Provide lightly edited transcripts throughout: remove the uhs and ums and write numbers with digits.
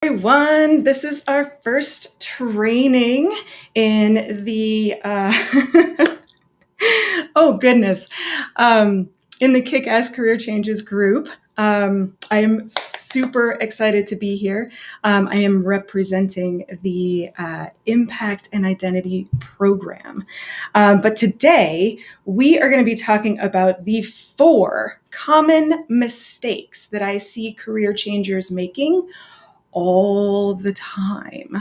Everyone, this is our first training in the oh goodness, in the Kick-Ass Career Changes group. I am super excited to be here. I am representing the Impact and Identity program. But today we are going to be talking about the 4 common mistakes that I see career changers making all the time.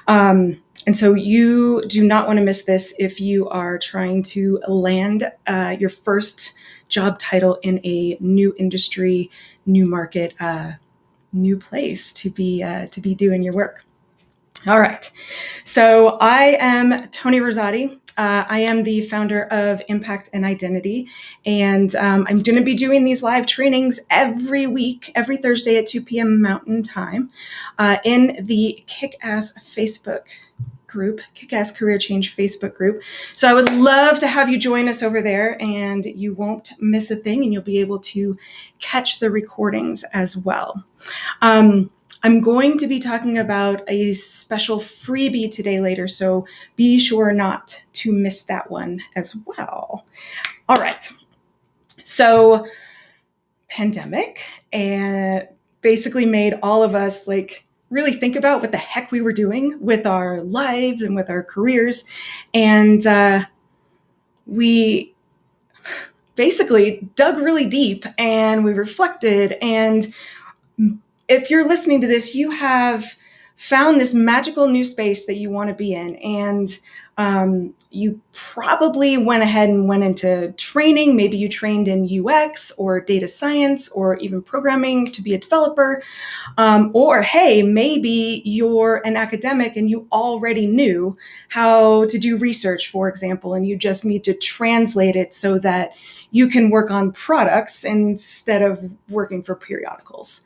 And so you do not want to miss this if you are trying to land your first job title in a new industry, new market, new place to be doing your work. All right. So I am Tony Rosati. I am the founder of Impact and Identity, and I'm going to be doing these live trainings every week, every Thursday at 2 p.m. Mountain Time, in the Kick-Ass Facebook group, Kick-Ass Career Change Facebook group. So I would love to have you join us over there, and you won't miss a thing, and you'll be able to catch the recordings as well. I'm going to be talking about a special freebie today later, so be sure not to miss that one as well. All right. So pandemic and basically made all of us really think about what the heck we were doing with our lives and with our careers. And we basically dug really deep and we reflected. And if you're listening to this, you have found this magical new space that you want to be in. And you probably went ahead and went into training. Maybe you trained in UX or data science or even programming to be a developer. Or, hey, maybe you're an academic and you already knew how to do research, for example, and you just need to translate it so that you can work on products instead of working for periodicals.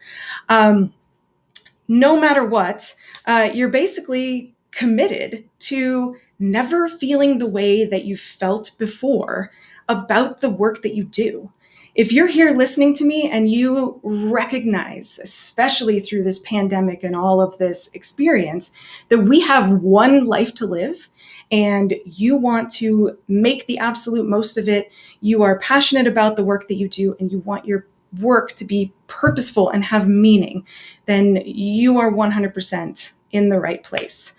No matter what, you're basically committed to never feeling the way that you felt before about the work that you do. If you're here listening to me and you recognize, especially through this pandemic and all of this experience, that we have one life to live and you want to make the absolute most of it, you are passionate about the work that you do, and you want your work to be purposeful and have meaning, then you are 100% in the right place.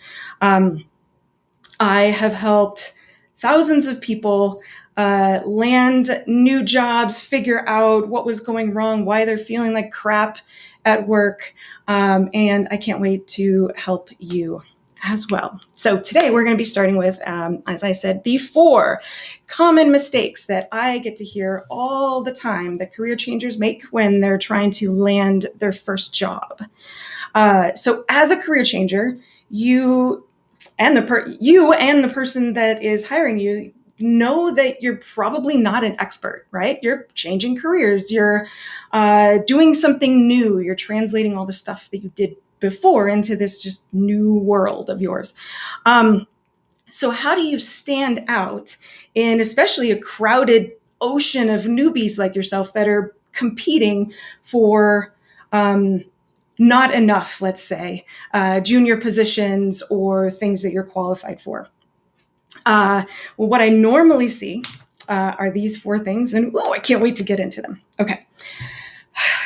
I have helped thousands of people land new jobs, figure out what was going wrong, why they're feeling like crap at work, and I can't wait to help you as well. So today we're going to be starting with, as I said, the 4 common mistakes that I get to hear all the time that career changers make when they're trying to land their first job. So as a career changer, you and the person that is hiring you know that you're probably not an expert, right? You're changing careers. You're doing something new. You're translating all the stuff that you did before into this just new world of yours. So how do you stand out in especially a crowded ocean of newbies like yourself that are competing for not enough, let's say, junior positions or things that you're qualified for? Well, what I normally see are these 4 things, and I can't wait to get into them. Okay,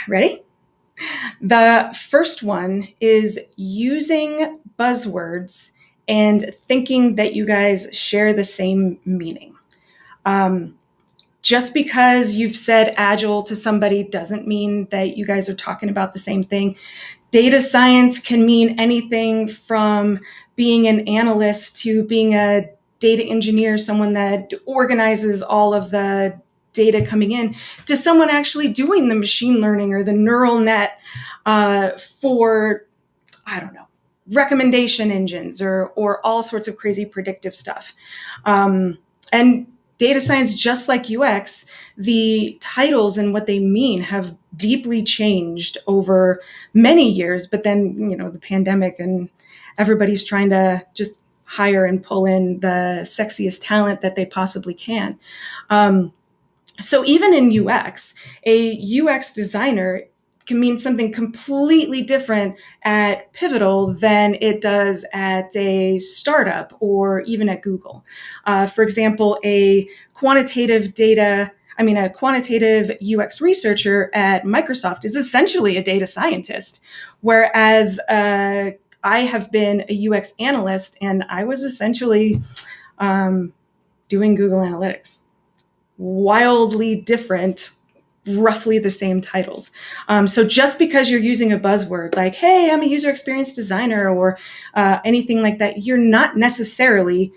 ready? The first one is using buzzwords and thinking that you guys share the same meaning. Just because you've said agile to somebody doesn't mean that you guys are talking about the same thing. Data science can mean anything from being an analyst to being a data engineer, someone that organizes all of the data coming in, to someone actually doing the machine learning or the neural net for, I don't know, recommendation engines or all sorts of crazy predictive stuff. And data science, just like UX, the titles and what they mean have deeply changed over many years. But then, the pandemic and everybody's trying to just hire and pull in the sexiest talent that they possibly can. So even in UX, a UX designer can mean something completely different at Pivotal than it does at a startup or even at Google. For example, a quantitative UX researcher at Microsoft is essentially a data scientist, whereas I have been a UX analyst and I was essentially doing Google Analytics. Wildly different, roughly the same titles. So just because you're using a buzzword like, hey, I'm a user experience designer or anything like that, you're not necessarily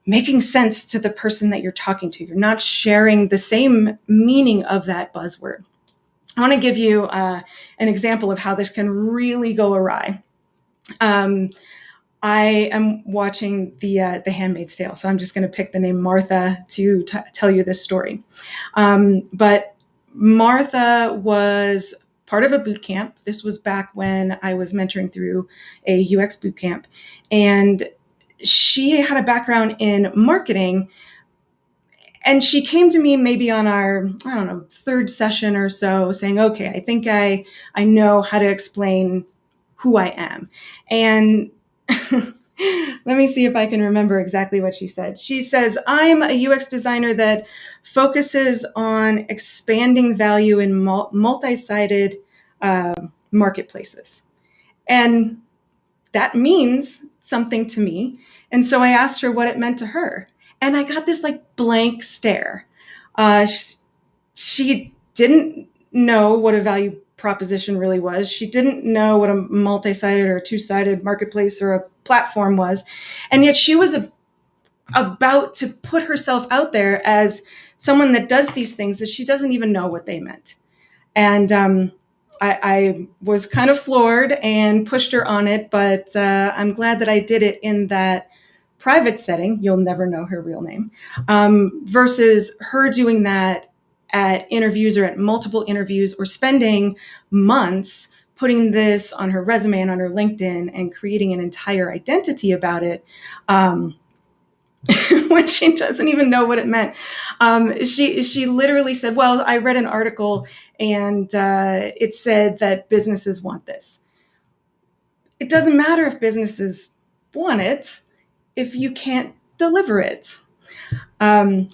making sense to the person that you're talking to. You're not sharing the same meaning of that buzzword. I want to give you an example of how this can really go awry. I am watching the Handmaid's Tale, so I'm just going to pick the name Martha to tell you this story. But Martha was part of a boot camp. This was back when I was mentoring through a UX boot camp, and she had a background in marketing. And she came to me maybe on our, third session or so saying, okay, I think I know how to explain who I am. And let me see if I can remember exactly what she said. She says, I'm a UX designer that focuses on expanding value in multi-sided marketplaces. And that means something to me. And so I asked her what it meant to her. And I got this like blank stare. She didn't know what a value proposition really was. She didn't know what a multi-sided or two-sided marketplace or a platform was. And yet she was about to put herself out there as someone that does these things that she doesn't even know what they meant. And I was kind of floored and pushed her on it, but I'm glad that I did it in that private setting. You'll never know her real name, versus her doing that at interviews or at multiple interviews or spending months putting this on her resume and on her LinkedIn and creating an entire identity about it. When she doesn't even know what it meant. She literally said, well, I read an article and it said that businesses want this. It doesn't matter if businesses want it if you can't deliver it.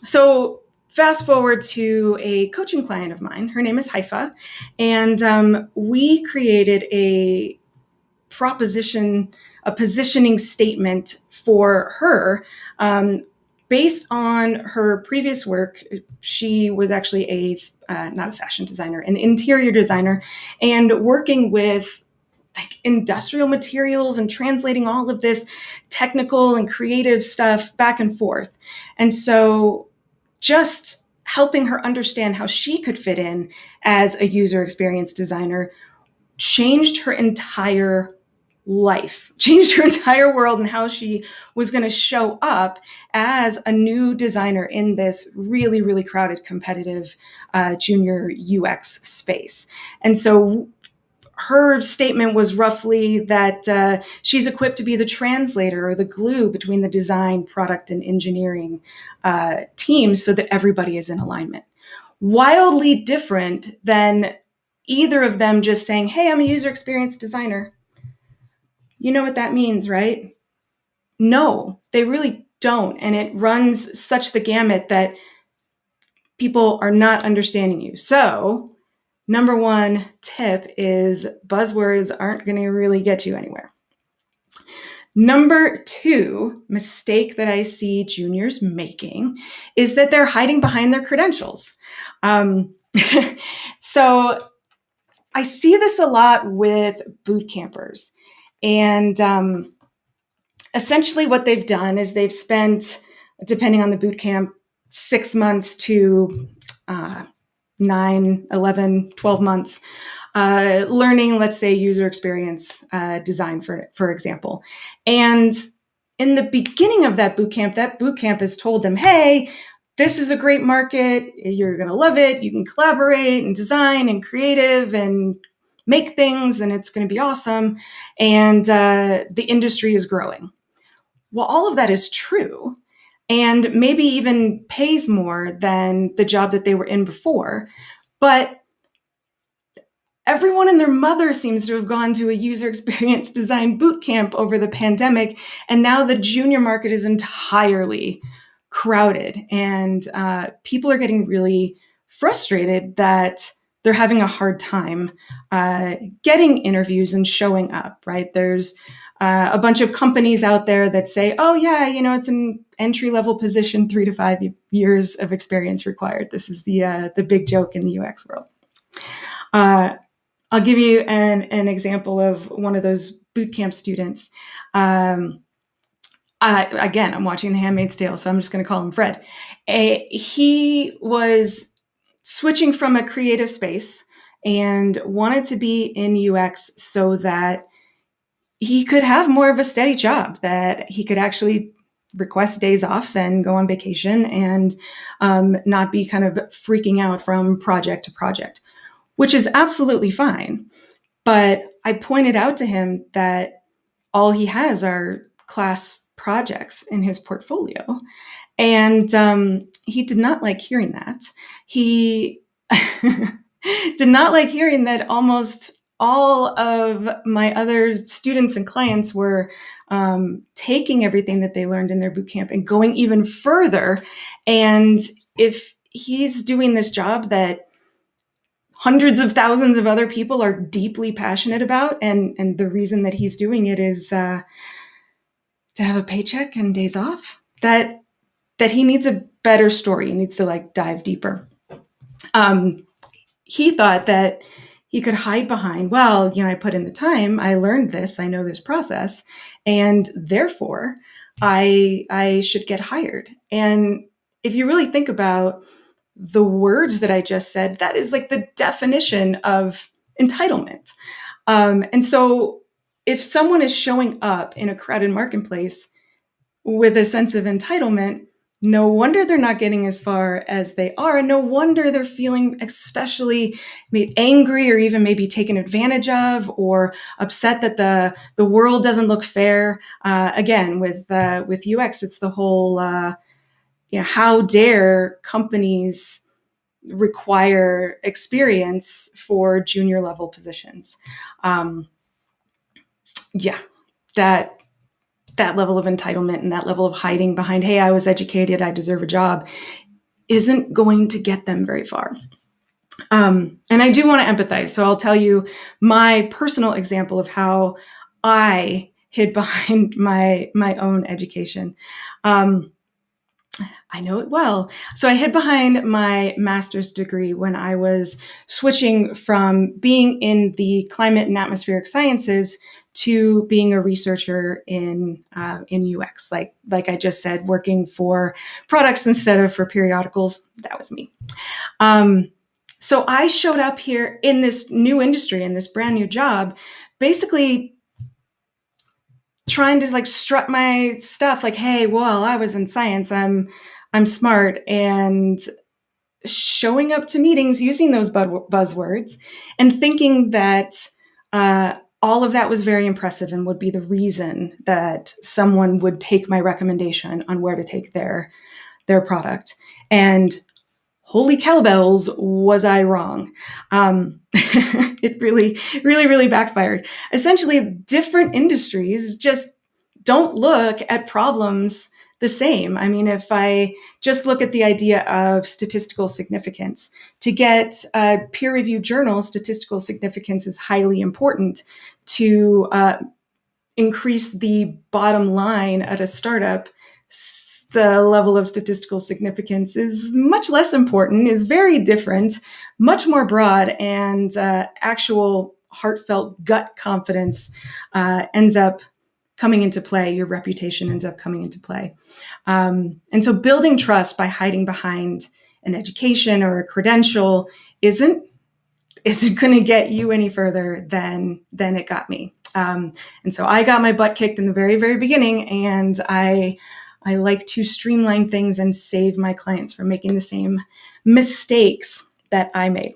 So fast forward to a coaching client of mine. Her name is Haifa. And we created a positioning statement for her based on her previous work. She was actually not a fashion designer, an interior designer, and working with like industrial materials and translating all of this technical and creative stuff back and forth. And so just helping her understand how she could fit in as a user experience designer changed her entire life, changed her entire world and how she was going to show up as a new designer in this really, really crowded, competitive junior UX space. And so her statement was roughly that she's equipped to be the translator or the glue between the design, product, and engineering teams so that everybody is in alignment. Wildly different than either of them just saying, hey, I'm a user experience designer. You know what that means, right? No, they really don't. And it runs such the gamut that people are not understanding you. So number one tip is buzzwords aren't going to really get you anywhere. Number two mistake that I see juniors making is that they're hiding behind their credentials. So I see this a lot with boot campers. And essentially what they've done is they've spent, depending on the boot camp, 6 months to 9, 11, 12 months learning, let's say, user experience design, for example. And in the beginning of that boot camp has told them, hey, this is a great market. You're going to love it. You can collaborate and design and creative and make things, and it's going to be awesome. And the industry is growing. Well, all of that is true, and maybe even pays more than the job that they were in before. But everyone and their mother seems to have gone to a user experience design boot camp over the pandemic, and now the junior market is entirely crowded, and people are getting really frustrated that they're having a hard time getting interviews and showing up, right? There's a bunch of companies out there that say, oh, yeah, it's an entry-level position, 3 to 5 years of experience required. This is the big joke in the UX world. I'll give you an example of one of those bootcamp students. Again, I'm watching The Handmaid's Tale, so I'm just going to call him Fred. He was switching from a creative space and wanted to be in UX so that he could have more of a steady job, that he could actually request days off and go on vacation and not be kind of freaking out from project to project, which is absolutely fine. But I pointed out to him that all he has are class projects in his portfolio. And he did not like hearing that. He did not like hearing that almost all of my other students and clients were taking everything that they learned in their bootcamp and going even further. And if he's doing this job that hundreds of thousands of other people are deeply passionate about, and the reason that he's doing it is to have a paycheck and days off, that he needs a better story. He needs to dive deeper. He thought that he could hide behind, well, I put in the time, I learned this, I know this process, and therefore I should get hired. And if you really think about the words that I just said, that is like the definition of entitlement. And so if someone is showing up in a crowded marketplace with a sense of entitlement, no wonder they're not getting as far as they are. And no wonder they're feeling especially maybe angry or even maybe taken advantage of or upset that the world doesn't look fair. Again, with UX, it's the whole, how dare companies require experience for junior level positions. That level of entitlement and that level of hiding behind, hey, I was educated, I deserve a job, isn't going to get them very far. And I do want to empathize. So I'll tell you my personal example of how I hid behind my own education. I know it well. So I hid behind my master's degree when I was switching from being in the climate and atmospheric sciences to being a researcher in UX. Like I just said, working for products instead of for periodicals. That was me. So I showed up here in this new industry, in this brand new job, basically trying to strut my stuff, hey, well, I was in science, I'm smart, and showing up to meetings using those buzzwords and thinking that all of that was very impressive and would be the reason that someone would take my recommendation on where to take their product. And holy cowbells, was I wrong. It really, really, really backfired. Essentially, different industries just don't look at problems the same. I mean, if I just look at the idea of statistical significance, to get a peer-reviewed journal, statistical significance is highly important. To increase the bottom line at a startup, the level of statistical significance is much less important, is very different, much more broad, and actual heartfelt gut confidence ends up coming into play. Your reputation ends up coming into play. And so building trust by hiding behind an education or a credential isn't going to get you any further than it got me. And so I got my butt kicked in the very, very beginning, and I like to streamline things and save my clients from making the same mistakes that I made.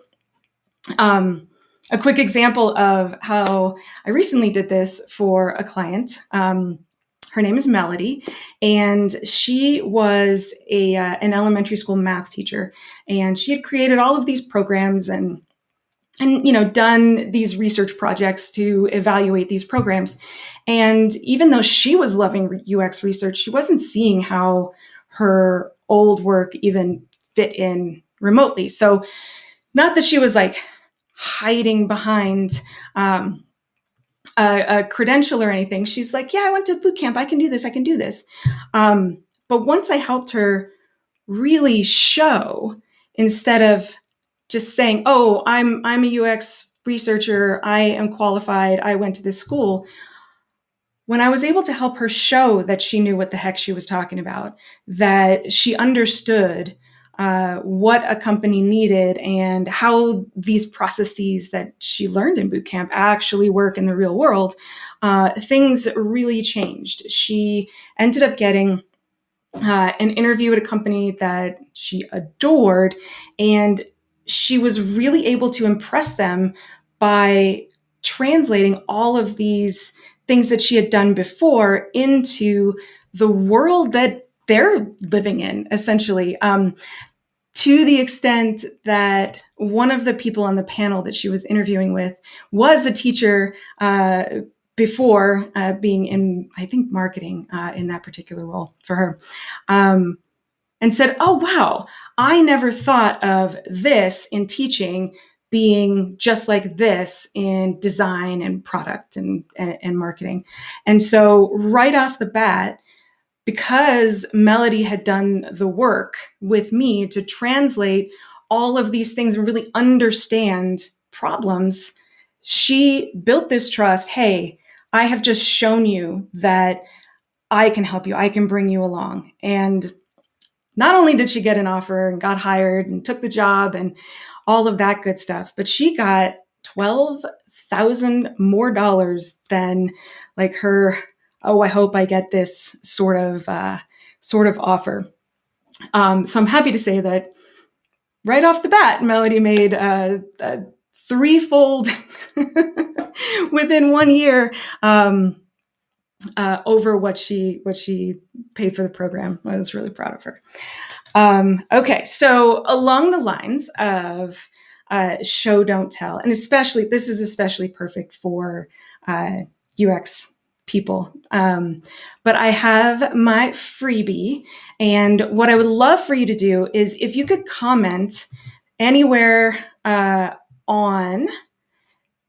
A quick example of how I recently did this for a client. Her name is Melody, and she was an elementary school math teacher, and she had created all of these programs and and done these research projects to evaluate these programs. And even though she was loving UX research, she wasn't seeing how her old work even fit in remotely. So not that she was like hiding behind a credential or anything. She's like, yeah, I went to boot camp. I can do this. I can do this. But once I helped her really show, instead of just saying, oh, I'm a UX researcher, I am qualified, I went to this school. When I was able to help her show that she knew what the heck she was talking about, that she understood what a company needed and how these processes that she learned in boot camp actually work in the real world, things really changed. She ended up getting an interview at a company that she adored, and she was really able to impress them by translating all of these things that she had done before into the world that they're living in, essentially. To the extent that one of the people on the panel that she was interviewing with was a teacher before being in, I think, marketing in that particular role for her, and said, oh, wow, I never thought of this in teaching being just like this in design and product and marketing. And so right off the bat, because Melody had done the work with me to translate all of these things and really understand problems, she built this trust. Hey, I have just shown you that I can help you. I can bring you along. And not only did she get an offer and got hired and took the job and all of that good stuff, but she got $12,000 more than like her, oh, I hope I get this sort of offer. So I'm happy to say that right off the bat, Melody made a threefold within 1 year over what she paid for the program. I was really proud of her. Okay, so along the lines of show, don't tell, and especially this is especially perfect for UX people. But I have my freebie, and what I would love for you to do is if you could comment anywhere on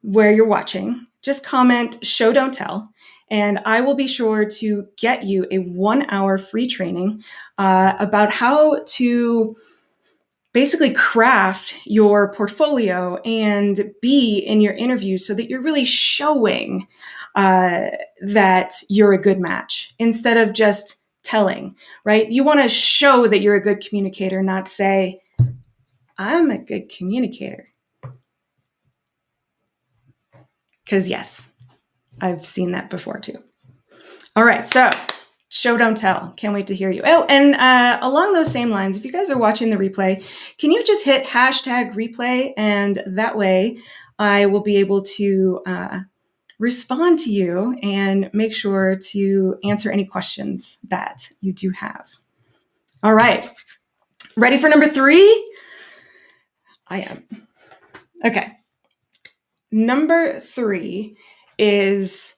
where you're watching, just comment show, don't tell. And I will be sure to get you a 1 hour free training about how to basically craft your portfolio and be in your interviews so that you're really showing that you're a good match instead of just telling, right? You want to show that you're a good communicator, not say, I'm a good communicator. Because yes, I've seen that before too. All right, so show, don't tell. Can't wait to hear you. Oh, and along those same lines, if you guys are watching the replay, can you just hit #replay? And that way I will be able to respond to you and make sure to answer any questions that you do have. All right, ready for number 3? I am. Okay. Number 3 is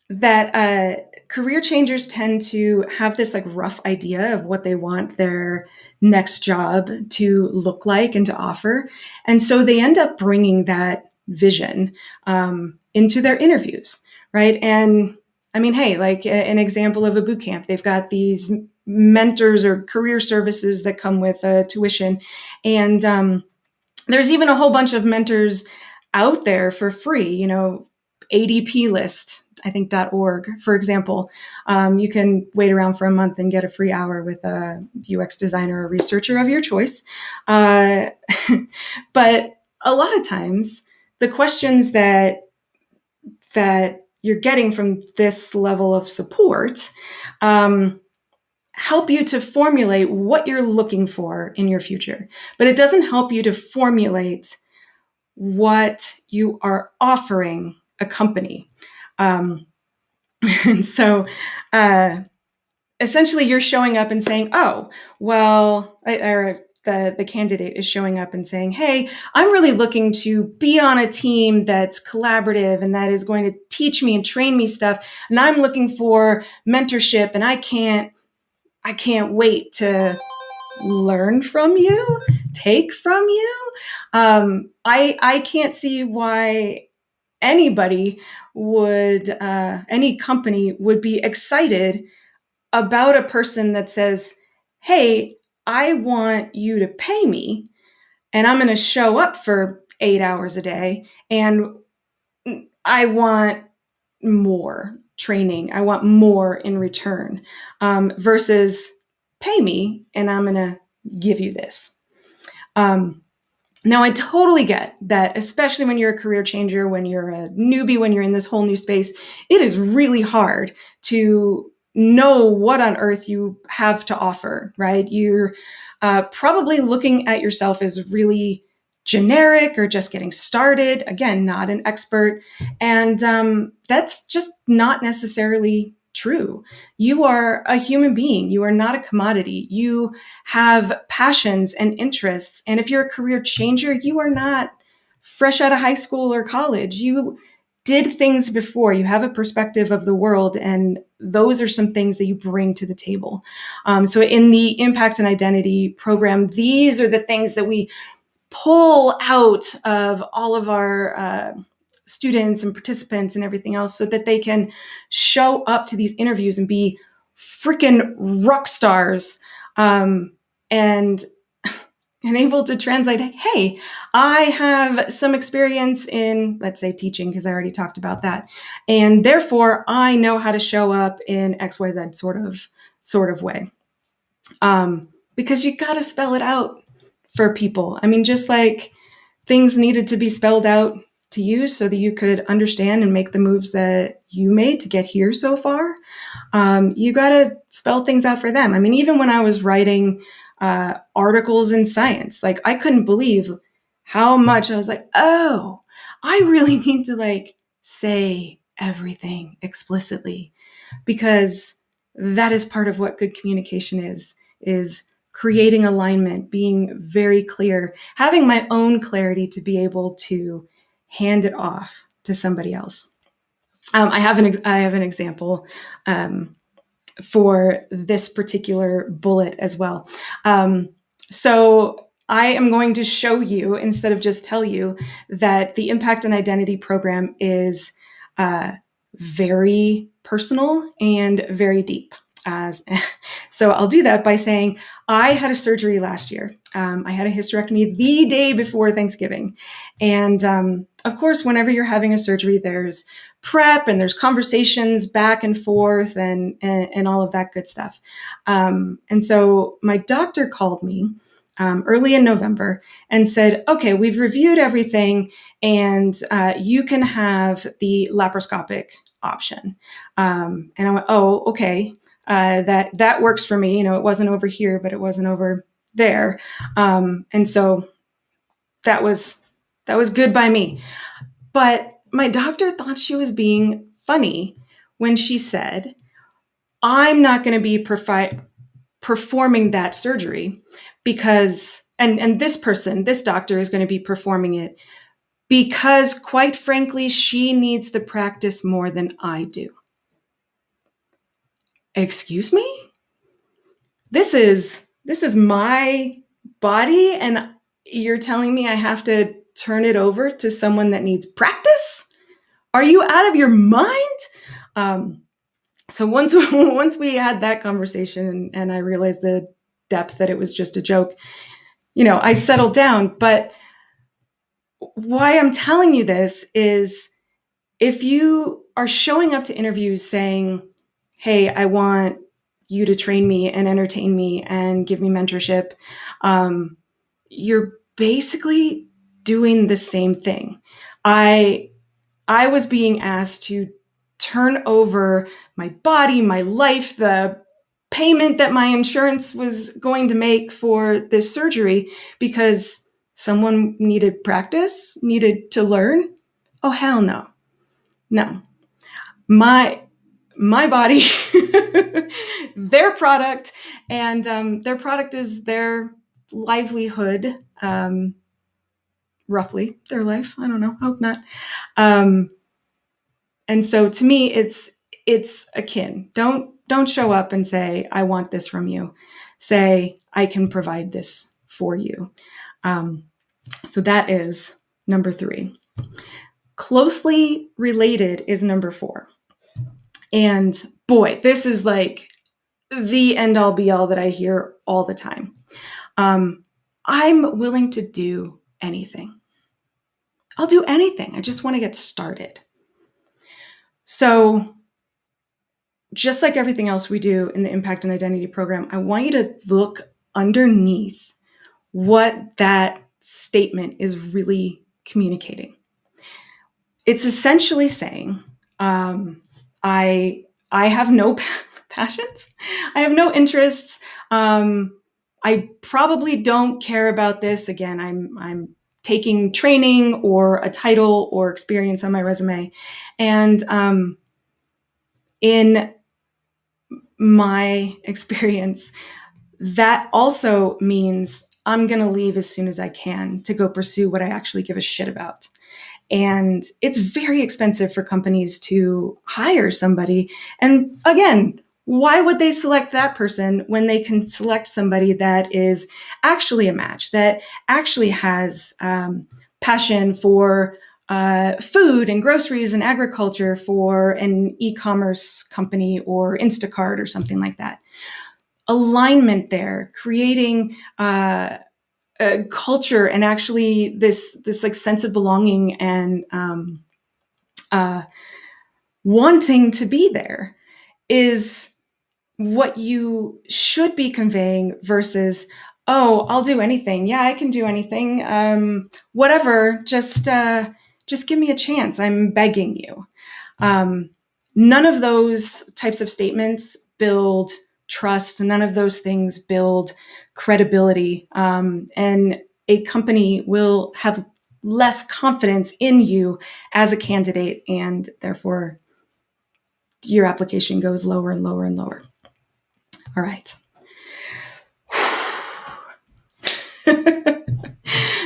that career changers tend to have this like rough idea of what they want their next job to look like and to offer. And so they end up bringing that vision into their interviews, right? And I mean, hey, like an example of a boot camp, they've got these mentors or career services that come with tuition. And there's even a whole bunch of mentors out there for free, ADP list, I think .org, for example. You can wait around for a month and get a free hour with a UX designer or researcher of your choice. But a lot of times, the questions that you're getting from this level of support help you to formulate what you're looking for in your future. But it doesn't help you to formulate what you are offering a company. And so essentially you're showing up and saying, oh, well, or the candidate is showing up and saying, hey, I'm really looking to be on a team that's collaborative and that is going to teach me and train me stuff. And I'm looking for mentorship and I can't wait to learn from you, take from you. I can't see why anybody would, any company would be excited about a person that says, hey, I want you to pay me and I'm going to show up for 8 hours a day and I want more training. I want more in return, versus pay me and I'm going to give you this. Now, I totally get that, especially when you're a career changer, when you're a newbie, when you're in this whole new space, it is really hard to know what on earth you have to offer, right? You're probably looking at yourself as really generic or just getting started. Again, not an expert. And that's just not necessarily true. You are a human being. You are not a commodity. You have passions and interests. And if you're a career changer, you are not fresh out of high school or college. You did things before. You have a perspective of the world, and those are some things that you bring to the table. So in the Impact and Identity program, these are the things that we pull out of all of our students and participants and everything else so that they can show up to these interviews and be freaking rock stars, and able to translate, hey, I have some experience in, let's say, teaching, because I already talked about that. And therefore, I know how to show up in XYZ sort of way. Because you got to spell it out for people. I mean, just like things needed to be spelled out to you so that you could understand and make the moves that you made to get here so far. You got to spell things out for them. I mean, even when I was writing articles in science, like I couldn't believe how much I was like, oh, I really need to like say everything explicitly, because that is part of what good communication is creating alignment, being very clear, having my own clarity to be able to hand it off to somebody else. I have an example for this particular bullet as well. So I am going to show you, instead of just tell you, that the Impact and Identity program is very personal and very deep. So I'll do that by saying I had a surgery last year. I had a hysterectomy the day before Thanksgiving. And of course, whenever you're having a surgery, there's prep and there's conversations back and forth and all of that good stuff. And so my doctor called me early in November and said, okay, we've reviewed everything and you can have the laparoscopic option. And I went, oh, okay. That works for me. You know, it wasn't over here, but it wasn't over there. And so that was good by me. But my doctor thought she was being funny when she said, I'm not going to be performing that surgery because, and this doctor is going to be performing it because, quite frankly, she needs the practice more than I do. Excuse me? This is my body, and you're telling me I have to turn it over to someone that needs practice? Are you out of your mind? So once we had that conversation and I realized the depth that it was just a joke, you know, I settled down. But why I'm telling you this is, if you are showing up to interviews saying, hey, I want you to train me and entertain me and give me mentorship, you're basically doing the same thing. I was being asked to turn over my body, my life, the payment that my insurance was going to make for this surgery because someone needed practice, needed to learn. Oh, hell no. No. My body, their product, and their product is their livelihood, roughly their life. I don't know. I hope not. And so to me, it's akin. Don't show up and say, I want this from you. Say, I can provide this for you. So that is number 3. Closely related is number 4. And boy, this is like the end all be all that I hear all the time. I'm willing to do anything. I'll do anything. I just want to get started. So just like everything else we do in the Impact and Identity program, I want you to look underneath what that statement is really communicating. It's essentially saying, I have no passions. I have no interests. I probably don't care about this. Again, I'm taking training or a title or experience on my resume. And in my experience, that also means I'm going to leave as soon as I can to go pursue what I actually give a shit about. And it's very expensive for companies to hire somebody. And again, why would they select that person when they can select somebody that is actually a match, that actually has passion for food and groceries and agriculture, for an e-commerce company or Instacart or something like that? Alignment there, creating culture and actually this like sense of belonging and wanting to be there is what you should be conveying versus, oh, I'll do anything. Yeah, I can do anything. Whatever, just give me a chance. I'm begging you. None of those types of statements build trust. None of those things build credibility. And a company will have less confidence in you as a candidate, and therefore your application goes lower and lower and lower. All right.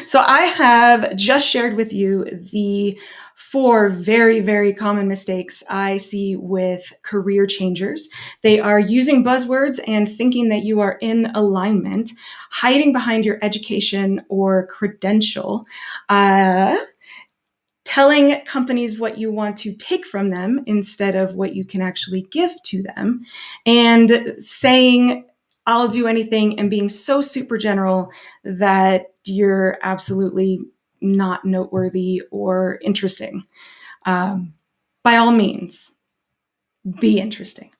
So I have just shared with you the 4 very, very common mistakes I see with career changers. They are using buzzwords and thinking that you are in alignment, hiding behind your education or credential, telling companies what you want to take from them instead of what you can actually give to them, and saying, I'll do anything, and being so super general that you're absolutely not noteworthy or interesting. By all means, be interesting.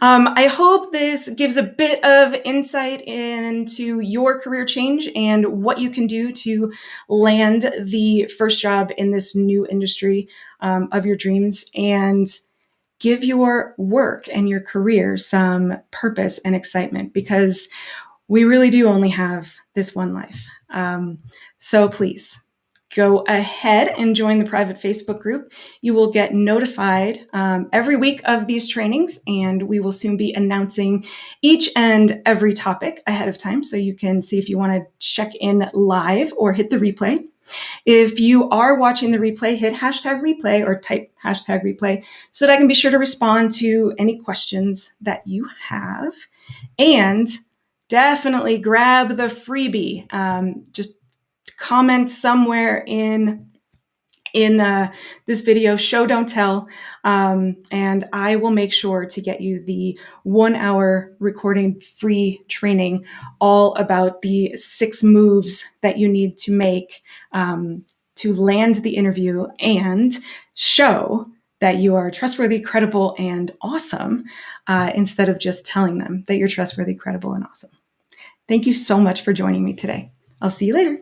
I hope this gives a bit of insight into your career change and what you can do to land the first job in this new industry of your dreams, and give your work and your career some purpose and excitement, because we really do only have this one life. So please go ahead and join the private Facebook group. You will get notified every week of these trainings, and we will soon be announcing each and every topic ahead of time, so you can see if you want to check in live or hit the replay. If you are watching the replay, hit #replay or type #replay so that I can be sure to respond to any questions that you have. And definitely grab the freebie. Just comment somewhere in this video, show don't tell, and I will make sure to get you the 1-hour recording free training all about the 6 moves that you need to make to land the interview and show that you are trustworthy, credible, and awesome, instead of just telling them that you're trustworthy, credible, and awesome. Thank you so much for joining me today. I'll see you later.